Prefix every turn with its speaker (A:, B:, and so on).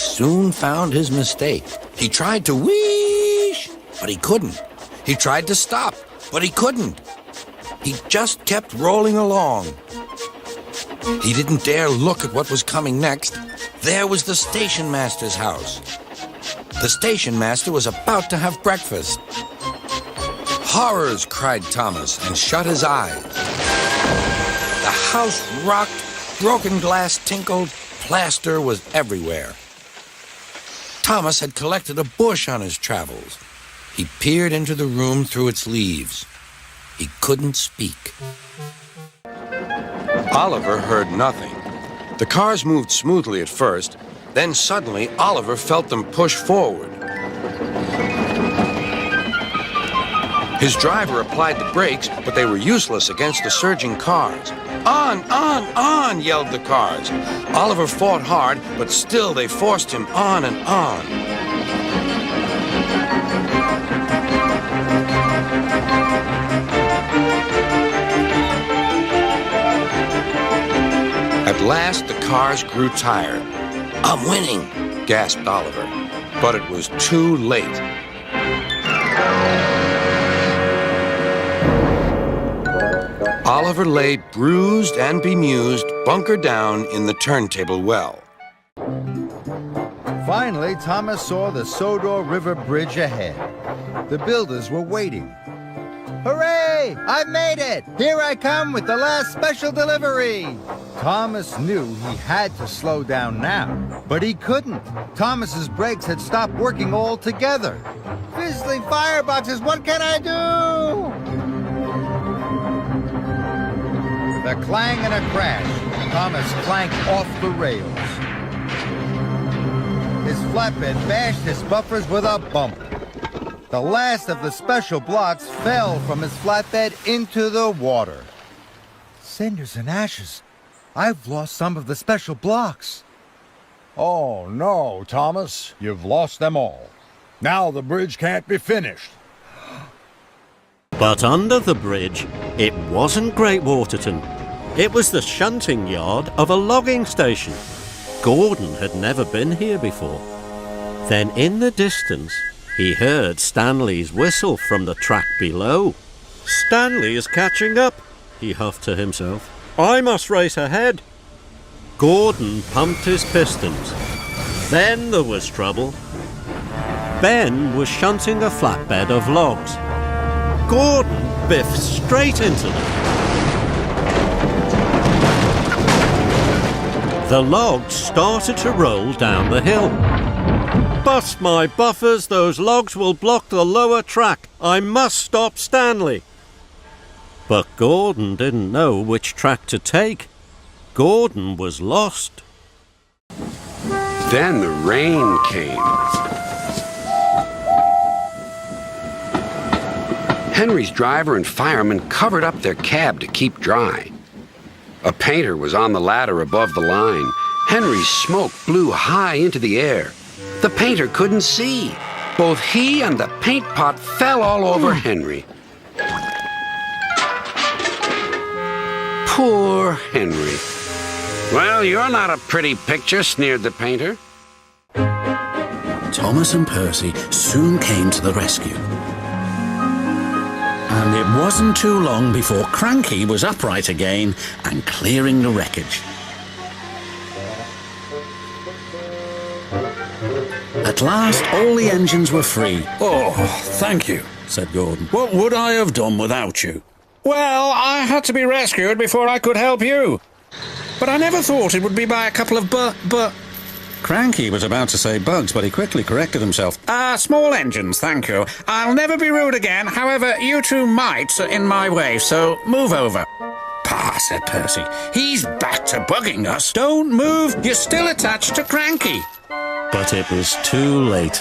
A: soon found his mistake. He tried to whoosh, but he couldn't. He tried to stop, but he couldn't. He just kept rolling along. He didn't dare look at what was coming next. There was the station master's house. The station master was about to have breakfast. "Horrors!" cried Thomas, and shut his eyes. The house rocked, broken glass tinkled, plaster was everywhere. Thomas had collected a bush on his travels. He peered into the room through its leaves. He couldn't speak. Oliver heard nothing. The cars moved smoothly at first, then suddenly Oliver felt them push forward. His driver applied the brakes, but they were useless against the surging cars. On, yelled the cars. Oliver fought hard, but still they forced him on and on. At last, the cars grew tired. "I'm winning," gasped Oliver, but it was too late. Oliver lay bruised and bemused, bunker down in the turntable well.
B: Finally, Thomas saw the Sodor River Bridge ahead. The builders were waiting. "Hooray! I've made it! Here I come with the last special delivery!" Thomas knew he had to slow down now, but he couldn't. Thomas's brakes had stopped working altogether. "Fizzling fireboxes, what can I do?" With a clang and a crash, Thomas clanked off the rails. His flatbed bashed his buffers with a bump. The last of the special blocks fell from his flatbed into the water. Cinders and ashes. I've lost some of the special blocks.
C: Oh, no, Thomas. You've lost them all. Now the bridge can't be finished.
D: But under the bridge, it wasn't Great Waterton. It was the shunting yard of a logging station. Gordon had never been here before. Then in the distance, he heard Stanley's whistle from the track below. "Stanley is catching up," he huffed to himself. "I must race ahead." Gordon pumped his pistons. Then there was trouble. Ben was shunting a flatbed of logs. Gordon biffed straight into them. The logs started to roll down the hill. "Bust my buffers, those logs will block the lower track. I must stop Stanley." But Gordon didn't know which track to take. Gordon was lost.
E: Then the rain came. Henry's driver and fireman covered up their cab to keep dry. A painter was on the ladder above the line. Henry's smoke blew high into the air. The painter couldn't see. Both he and the paint pot fell all over Henry. Poor Henry. "Well, you're not a pretty picture," sneered the painter.
F: Thomas and Percy soon came to the rescue. And it wasn't too long before Cranky was upright again and clearing the wreckage. At last, all the engines were free.
G: "Oh, thank you,"
F: said Gordon.
G: "What would I have done without you?" "Well, I had to be rescued before I could help you. But I never thought it would be by a couple of
F: Cranky was about to say bugs, but he quickly corrected himself.
G: Small engines, thank you. I'll never be rude again. However, you two mites are in my way, so move over."
F: "Pah," said Percy. "He's back to bugging us."
G: "Don't move. You're still attached to Cranky."
F: But it was too late.